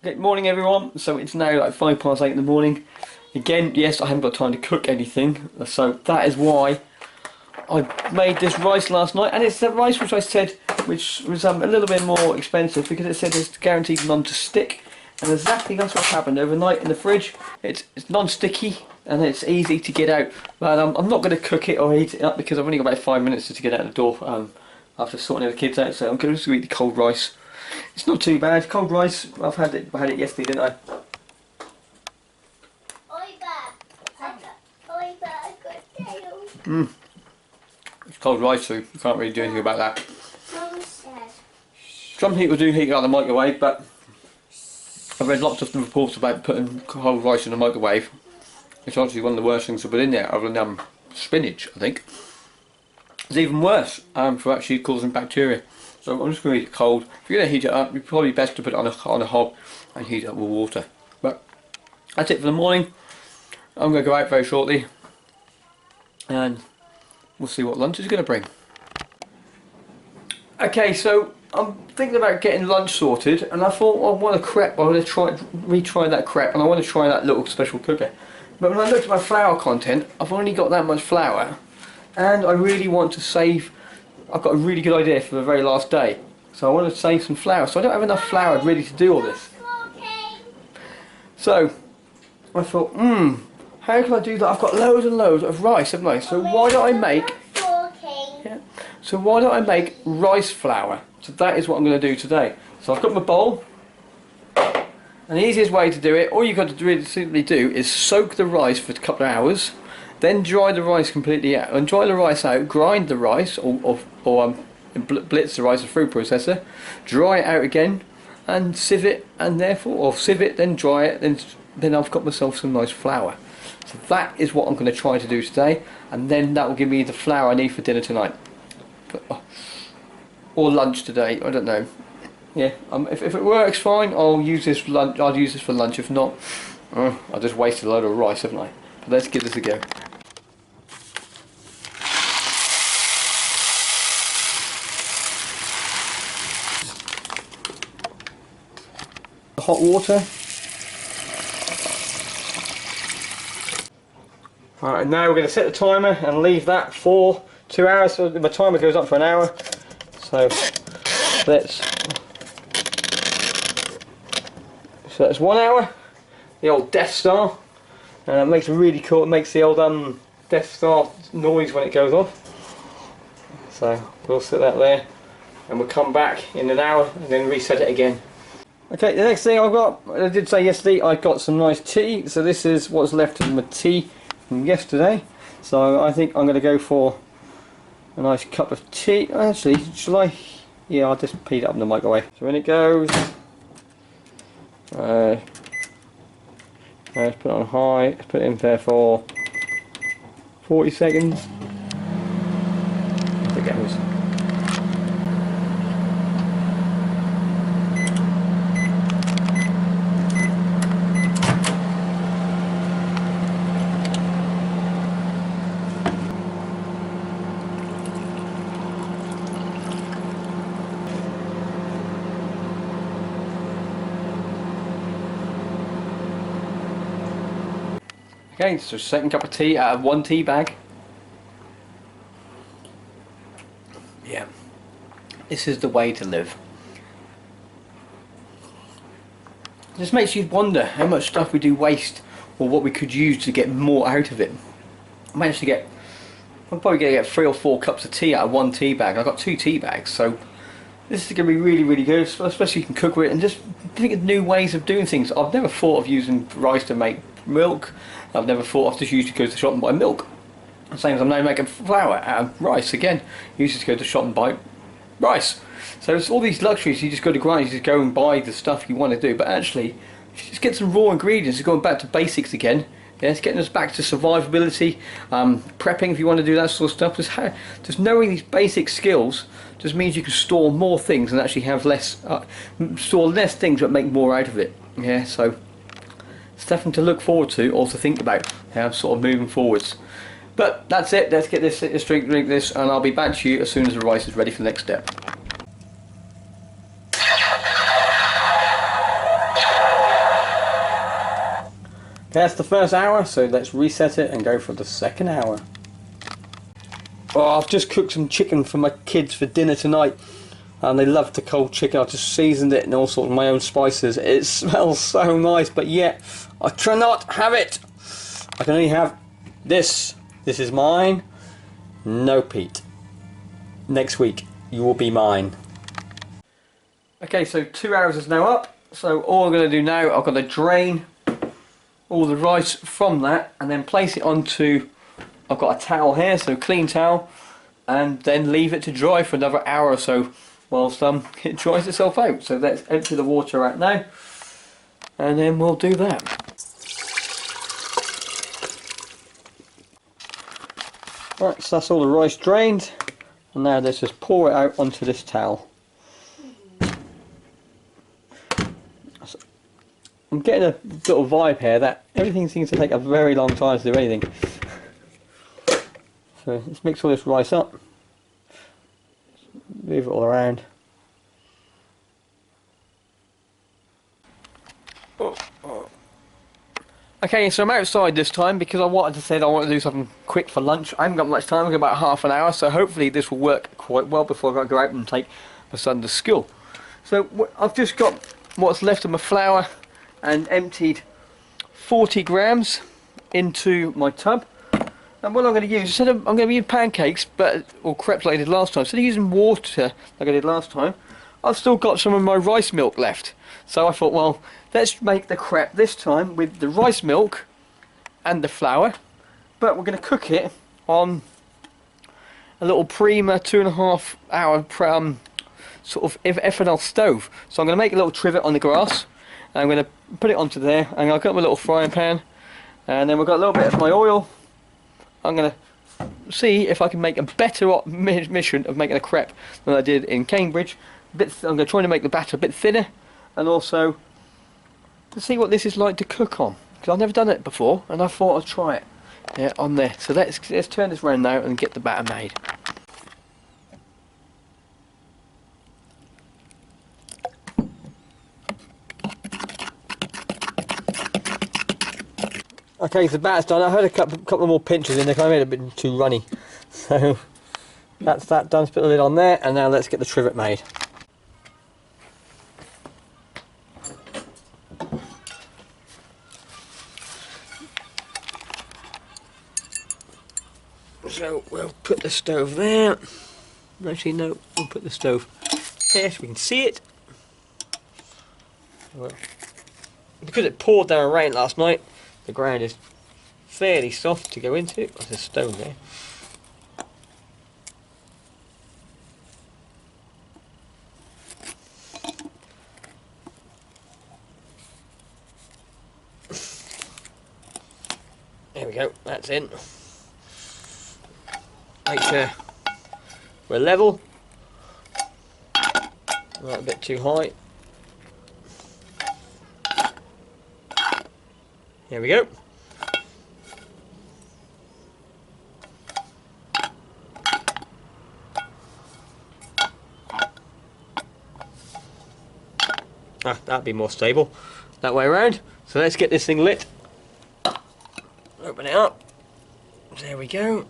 Good morning everyone. So it's now like 8:05 in the morning. Again, yes, I haven't got time to cook anything, so that is why I made this rice last night. And it's the rice which I said, which was a little bit more expensive because it said it's guaranteed non-to-stick. And exactly that's what happened overnight in the fridge. It's non-sticky and it's easy to get out. But I'm not going to cook it or heat it up because I've only got about 5 minutes to get out the door after sorting the kids out. So I'm going to eat the cold rice. It's not too bad. Cold rice. I had it yesterday, didn't I? It's cold rice, so you can't really do anything about that. Some people do heat it out of the microwave, but I've read lots of reports about putting cold rice in the microwave. It's actually one of the worst things to put in there, other than spinach, I think. It's even worse for actually causing bacteria. So I'm just going to eat it cold. If you're going to heat it up, it's probably best to put it on a hob and heat it up with water. But that's it for the morning. I'm going to go out very shortly and we'll see what lunch is going to bring. Okay, so I'm thinking about getting lunch sorted, and I thought I want a crepe. I want to retry that crepe, and I want to try that little special cooker. But when I looked at my flour content, I've only got that much flour, and I really want to save. I've got a really good idea for the very last day, so I want to save some flour. So I don't have enough flour ready to do all this. So I thought, how can I do that? I've got loads and loads of rice, haven't I? So why don't I make? Yeah. So why don't I make rice flour? So that is what I'm going to do today. So I've got my bowl, and the easiest way to do it, all you've got to really simply do is soak the rice for a couple of hours. Then dry the rice completely out, and dry the rice out, grind the rice, or blitz the rice with a food processor, dry it out again, and sieve it, and therefore, or sieve it, then dry it, then I've got myself some nice flour. So that is what I'm going to try to do today, and then that will give me the flour I need for dinner tonight. Or lunch today, I don't know. Yeah, if it works fine, I'll use this lunch. I'll use this for lunch. If not, I just wasted a load of rice, haven't I? But let's give this a go. Hot water. Alright, and now we're going to set the timer and leave that for 2 hours. So my timer goes up for an hour. So that's 1 hour. The old Death Star. It makes a really cool. It makes the old Death Star noise when it goes off. So we'll set that there, and we'll come back in an hour and then reset it again. Okay, the next thing I've got, I did say yesterday, I got some nice tea. So this is what's left of my tea from yesterday. So I think I'm going to go for a nice cup of tea. Actually, shall I? Yeah, I'll just heat it up in the microwave. So when it goes, let's put it on high. Let's put it in there for 40 seconds. There it goes. Okay, so second cup of tea out of 1 tea bag. Yeah, this is the way to live. It just makes you wonder how much stuff we do waste, or what we could use to get more out of it. I managed to get, I'm probably going to get 3 or 4 cups of tea out of 1 tea bag. I've got 2 tea bags, so this is going to be really, really good, especially you can cook with it and just think of new ways of doing things. I've never thought of using rice to make milk. I've never thought of just used to go to the shop and buy milk. Same as I'm now making flour out of rice again. You used to go to the shop and buy rice. So it's all these luxuries. You just go to grind. You just go and buy the stuff you want to do. But actually, if you just get some raw ingredients, it's going back to basics again. Yeah, it's getting us back to survivability, prepping if you want to do that sort of stuff. Just knowing these basic skills just means you can store more things and actually have less, store less things but make more out of it. Yeah, so it's something to look forward to or to think about, sort of moving forwards. But that's it. Let's get this drink this, and I'll be back to you as soon as the rice is ready for the next step. That's the first hour, so let's reset it and go for the second hour. Oh, I've just cooked some chicken for my kids for dinner tonight, and they love the cold chicken. I've just seasoned it in all sorts of my own spices. It smells so nice, but yet I cannot have it. I can only have this. This is mine. No, Pete. Next week, you will be mine. Okay, so 2 hours is now up. So all I'm going to do now, I've got to drain all the rice from that and then place it onto, I've got a towel here, so clean towel, and then leave it to dry for another hour or so whilst it dries itself out. So let's empty the water out now, and then we'll do that. Right, so that's all the rice drained, and now let's just pour it out onto this towel. I'm getting a little vibe here that everything seems to take a very long time to do anything. So let's mix all this rice up, move it all around. Okay, so I'm outside this time because I want to do something quick for lunch. I haven't got much time, I've got about half an hour, so hopefully this will work quite well before I've got to go out and take my son to school. So I've just got what's left of my flour and emptied 40 grams into my tub. And what I'm going to use, I'm going to use pancakes, or crepes like I did last time. Instead of using water like I did last time, I've still got some of my rice milk left. So I thought, well, let's make the crepe this time with the rice milk and the flour, but we're going to cook it on a little Prima 2.5 hour sort of ethanol stove. So I'm going to make a little trivet on the grass, and I'm going to put it onto there, and I've got my little frying pan, and then we've got a little bit of my oil. I'm going to see if I can make a better mission of making a crepe than I did in Cambridge. I'm going to try to make the batter a bit thinner, and also to see what this is like to cook on, because I've never done it before, and I thought I'd try it on there. So let's turn this around now and get the batter made. Okay, so the batter's done. I heard a couple more pinches in there, because I made it a bit too runny. So that's that done. Let's put the lid on there, and now let's get the trivet made. So we'll put the stove there. Actually, no, we'll put the stove here so we can see it. Well, because it poured down rain last night, the ground is fairly soft to go into. There's a stone there. There we go, that's in. Make sure we're level. Not a bit too high. There we go. That'd be more stable that way around. So let's get this thing lit. Open it up. There we go.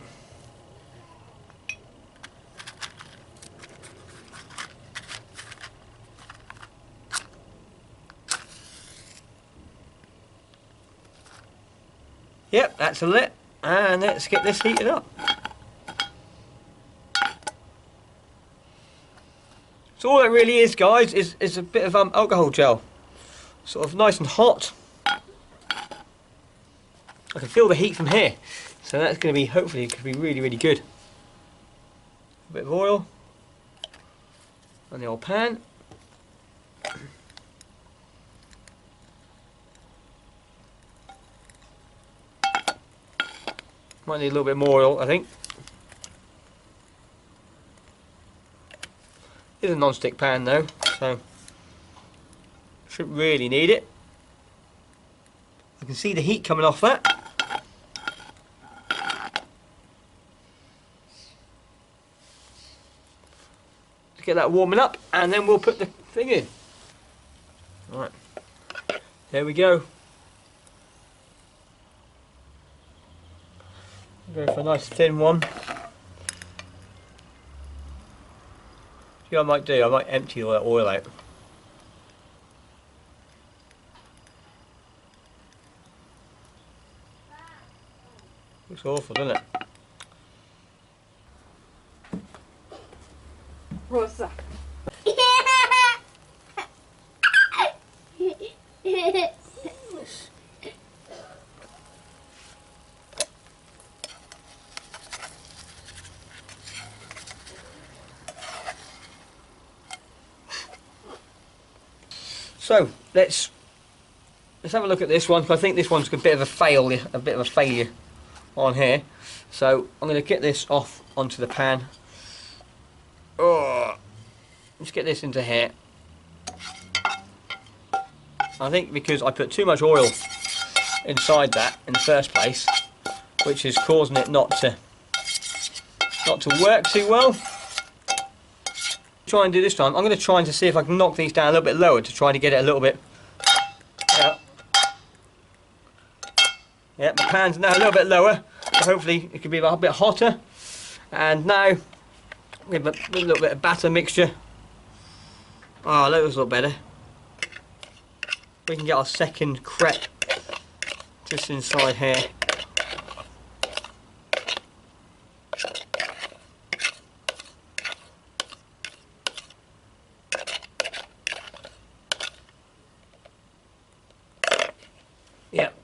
Yep, that's a lit, and let's get this heated up. So all it really is, guys, is a bit of alcohol gel, sort of nice and hot. I can feel the heat from here, so that's going to be, hopefully, going to be really, really good. A bit of oil on the old pan. Might need a little bit more oil, I think. It's a non-stick pan though, so shouldn't really need it. I can see the heat coming off that. Let's get that warming up, and then we'll put the thing in. Right, there we go. Go for a nice thin one. See what I might do? I might empty all that oil out. Looks awful, doesn't it? Rosa. So let's have a look at this one. I think this one's a bit of a failure on here. So I'm going to get this off onto the pan. Oh, let's get this into here. I think because I put too much oil inside that in the first place, which is causing it not to work too well. Try and do this time. I'm going to try to see if I can knock these down a little bit lower to try to get it a little bit. Yeah, the pan's now a little bit lower, so hopefully it could be a bit hotter. And now with a little bit of batter mixture. Oh, that looks a lot better. We can get our second crepe just inside here. Yep,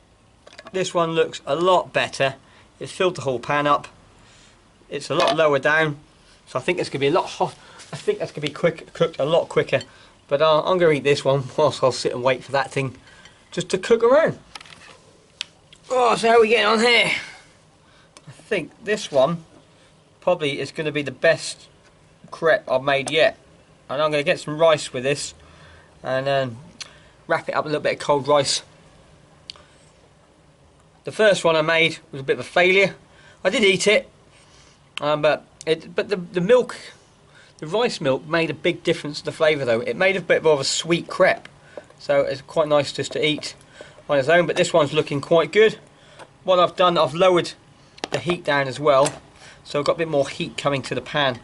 this one looks a lot better. It's filled the whole pan up. It's a lot lower down, so I think it's going to be a lot hot. I think that's going to be cooked a lot quicker. But I'm going to eat this one whilst I'll sit and wait for that thing just to cook around. Oh, so how are we getting on here? I think this one probably is going to be the best crepe I've made yet. And I'm going to get some rice with this and wrap it up with a little bit of cold rice. The first one I made was a bit of a failure. I did eat it, but the milk, the rice milk, made a big difference to the flavour though. It made a bit more of a sweet crepe, so it's quite nice just to eat on its own. But this one's looking quite good. What I've done, I've lowered the heat down as well, so I've got a bit more heat coming to the pan,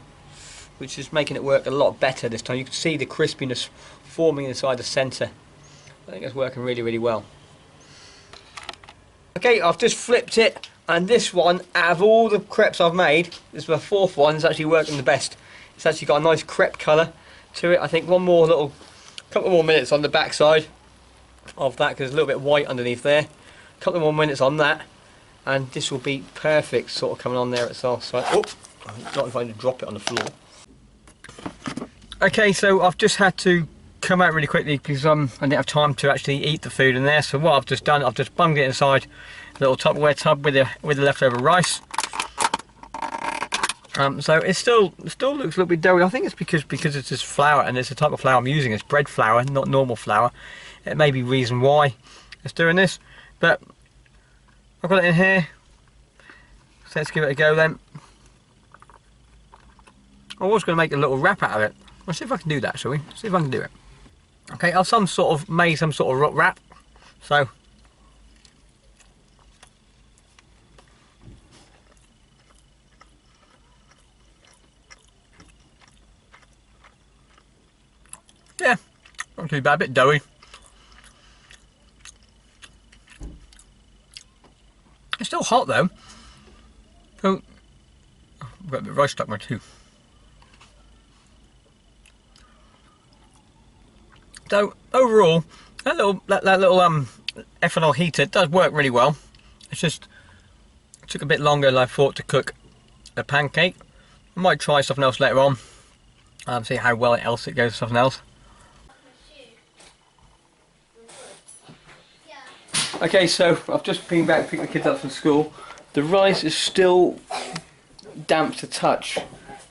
which is making it work a lot better this time. You can see the crispiness forming inside the centre. I think it's working really, really well. Okay, I've just flipped it, and this one, out of all the crepes I've made, this is the fourth one, it's actually working the best. It's actually got a nice crepe colour to it. I think couple more minutes on the back side of that, because there's a little bit white underneath there. A couple more minutes on that, and this will be perfect, sort of coming on there itself. So, oh, not if I drop it on the floor. Okay, so I've just had to come out really quickly because I didn't have time to actually eat the food in there. So what I've just done, I've just bunged it inside a little Tupperware tub with the leftover rice. So it still looks a little bit doughy. I think it's because it's just flour, and it's the type of flour I'm using. It's bread flour, not normal flour. It may be reason why it's doing this, but I've got it in here. So let's give it a go then. I was going to make a little wrap out of it. Let's see if I can do that, shall we? See if I can do it. Okay, I've made some sort of wrap. So yeah, not too bad, a bit doughy. It's still hot though. So I've got a bit of rice stuck in my tooth. So overall, that little ethanol heater does work really well. It's just it took a bit longer than I thought to cook the pancake. I might try something else later on. See how well else it goes with something else. Okay, so I've just been back to pick the kids up from school. The rice is still damp to touch,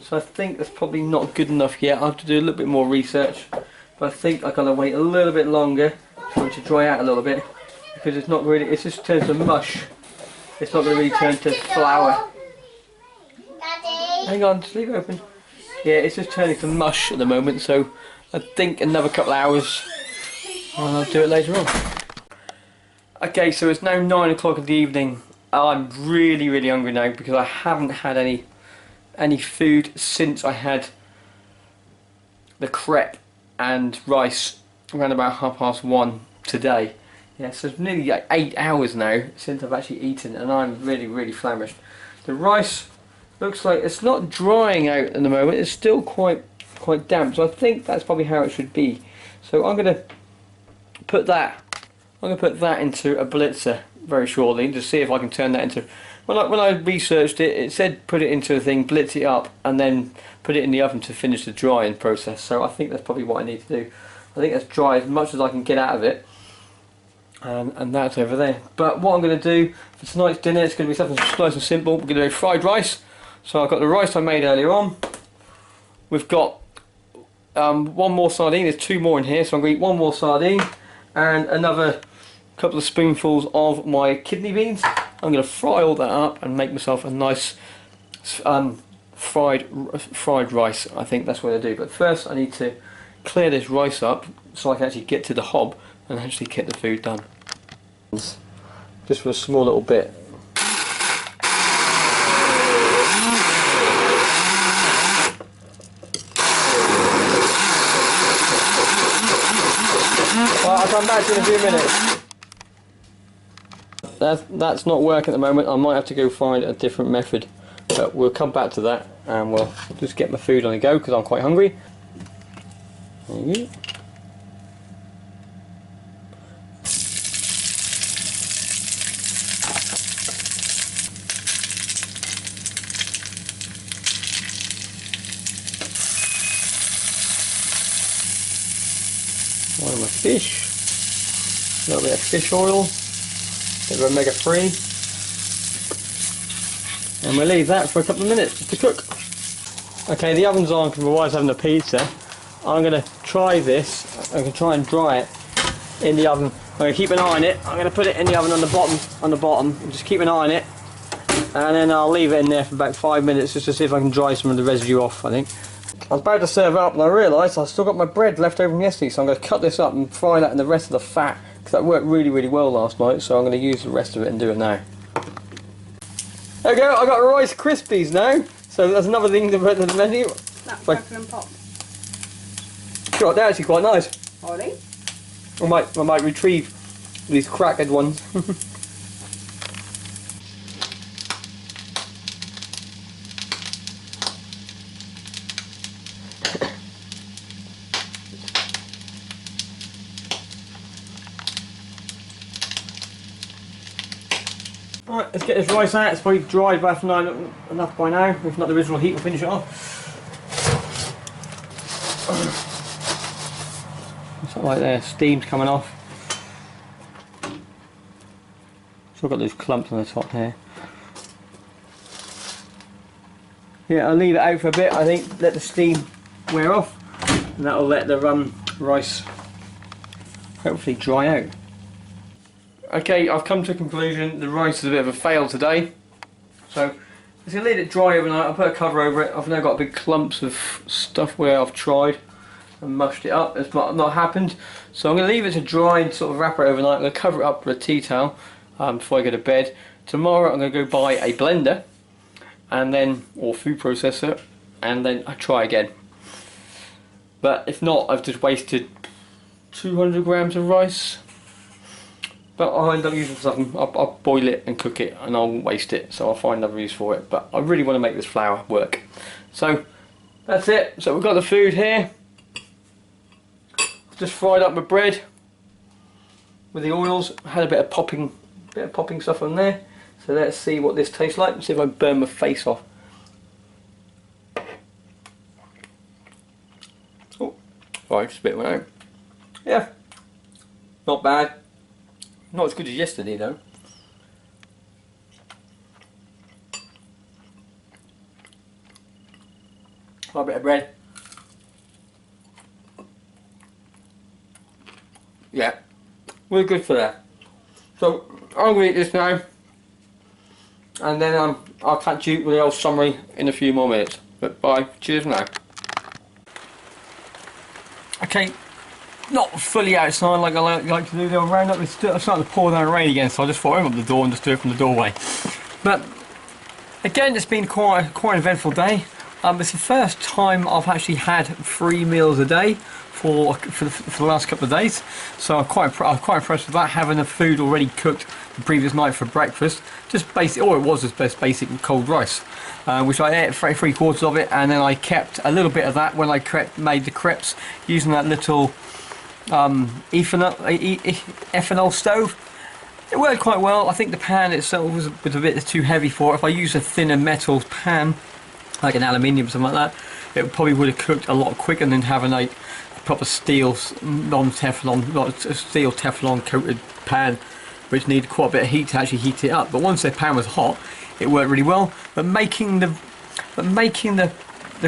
so I think that's probably not good enough yet. I'll have to do a little bit more research. But I think I've got to wait a little bit longer for it to dry out a little bit, because it's not really, it's just turned to mush. It's not going to really turn to flour. Daddy. Hang on, just leave it open. Yeah, it's just turning to mush at the moment, so I think another couple of hours and I'll do it later on. Okay, so it's now 9 o'clock in the evening. I'm really, really hungry now because I haven't had any food since I had the crepe and rice around about 1:30 today. Yeah, so it's nearly like 8 hours now since I've actually eaten, and I'm really, really famished. The rice looks like it's not drying out at the moment. It's still quite damp, so I think that's probably how it should be. So I'm gonna put that into a blitzer very shortly to see if I can turn that into. When I researched it, it said put it into a thing, blitz it up, and then put it in the oven to finish the drying process. So I think that's probably what I need to do. I think that's dry as much as I can get out of it, and that's over there. But what I'm going to do for tonight's dinner, it's going to be something nice and simple. We're going to do fried rice. So I've got the rice I made earlier on. We've got one more sardine. There's 2 more in here, so I'm going to eat 1 more sardine and another couple of spoonfuls of my kidney beans. I'm going to fry all that up and make myself a nice fried rice. I think that's what I do. But first I need to clear this rice up so I can actually get to the hob and actually get the food done. Just for a small little bit. Well, I'll come back to you in a few minutes. That's not working at the moment. I might have to go find a different method, but we'll come back to that, and we'll just get my food on the go because I'm quite hungry. There you go. One of my fish, a little bit of fish oil, a bit of omega-3, and we'll leave that for a couple of minutes to cook. Okay, the oven's on because my wife's having a pizza. I'm going to try this. I'm going to try and dry it in the oven. I'm going to keep an eye on it. I'm going to put it in the oven on the bottom, and just keep an eye on it, and then I'll leave it in there for about 5 minutes just to see if I can dry some of the residue off, I think. I was about to serve it up and I realised I've still got my bread left over from yesterday, so I'm going to cut this up and fry that in the rest of the fat, because that worked really, really well last night, so I'm going to use the rest of it and do it now. There we go, I got Rice Krispies now, so that's another thing to put in the menu. That's crackle and pop. Sure, they're actually quite nice. Are they? I might retrieve these cracked ones. Alright, let's get this rice out. It's probably dried enough by now. If not, the original heat will finish it off. Something like there, steam's coming off. Still got those clumps on the top here. Yeah, I'll leave it out for a bit, I think, let the steam wear off, and that'll let the rice hopefully dry out. Okay, I've come to a conclusion. The rice is a bit of a fail today, so I'm just going to let it dry overnight. I'll put a cover over it. I've now got big clumps of stuff where I've tried and mushed it up. It's not happened, so I'm going to leave it to dry and sort of wrap it overnight. I'm going to cover it up with a tea towel before I go to bed. Tomorrow I'm going to go buy a blender and then, or food processor, and then I try again. But if not, I've just wasted 200 grams of rice. But I'll end up using something. I'll boil it and cook it, and I won't waste it, so I'll find another use for it. But I really want to make this flour work. So that's it. So we've got the food here. I've just fried up my bread with the oils. I had a bit of popping stuff on there. So let's see what this tastes like. See if I burn my face off. Oh, right, just a bit went out. Yeah, not bad. Not as good as yesterday though. A bit of bread. Yeah, we're good for that. So I'm going to eat this now, and then I'll catch you with the old summary in a few more minutes. But bye, cheers now. Okay, not fully outside like I like to do. They'll round up. It's starting to pour down rain again, so I just thought I'd open up the door and just do it from the doorway. But again, it's been quite an eventful day. It's the first time I've actually had 3 meals a day for the last couple of days, so I'm quite impressed with that. Having the food already cooked the previous night for breakfast, just basic. All it was just basic cold rice, which I ate 3/4 of it, and then I kept a little bit of that when I made the crepes using that little ethanol stove. It worked quite well. I think the pan itself was a bit too heavy for it. If I used a thinner metal pan, like an aluminium, something like that, it probably would have cooked a lot quicker than having a proper steel Teflon coated pan, which needed quite a bit of heat to actually heat it up. But once the pan was hot, it worked really well. But making the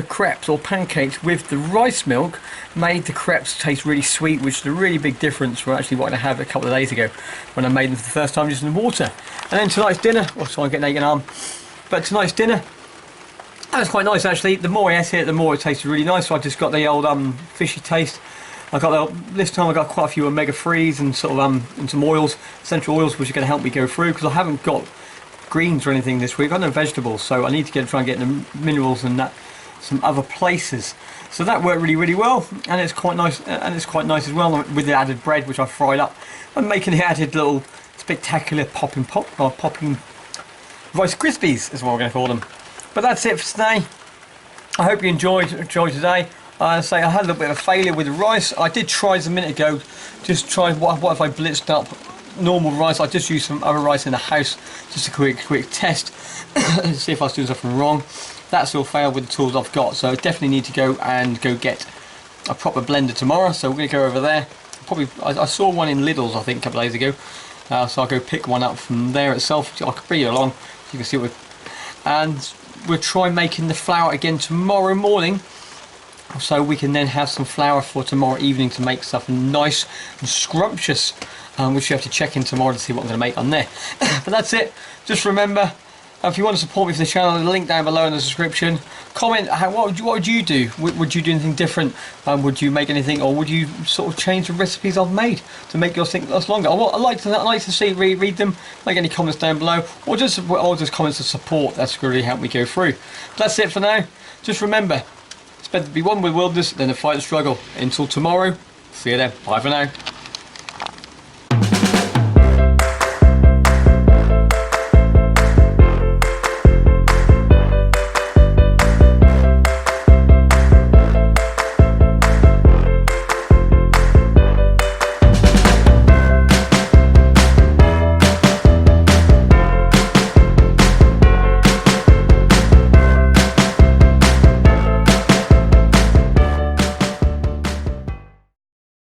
crepes or pancakes with the rice milk made the crepes taste really sweet, which is a really big difference from actually what I had a couple of days ago when I made them for the first time using the water. And then tonight's dinner, so I'm getting naked arm. But tonight's dinner, that was quite nice actually. The more I ate it, the more it tasted really nice. So I just got the old fishy taste. This time I got quite a few omega-3s and sort of and some oils, essential oils, which are going to help me go through, because I haven't got greens or anything this week. I've got no vegetables, so I need to try and get the minerals and that some other places. So that worked really well, and it's quite nice. And it's quite nice as well with the added bread, which I fried up. I'm making the added little spectacular popping Rice Krispies is what we're going to call them. But that's it for today. I hope you enjoyed today. I had a little bit of a failure with the rice. I did try a minute ago, just try what if I blitzed up normal rice. I just used some other rice in the house, just a quick test, see if I was doing something wrong. That's all failed with the tools I've got, so I definitely need to go get a proper blender tomorrow. So we're going to go over there. Probably I saw one in Lidl's I think a couple of days ago, so I'll go pick one up from there itself. I could bring it along so you can see and we'll try making the flour again tomorrow morning, so we can then have some flour for tomorrow evening to make something nice and scrumptious, which you have to check in tomorrow to see what I'm going to make on there. But that's it. Just remember, if you want to support me for the channel, there's a link down below in the description. Comment what would you do? Would you do anything different? Would you make anything, or would you sort of change the recipes I've made to make yours think last longer? I like to see read them. Make any comments down below, or just comments of support. That's going to really help me go through. But that's it for now. Just remember, it's better to be one with wilderness than to fight and struggle. Until tomorrow, see you then. Bye for now.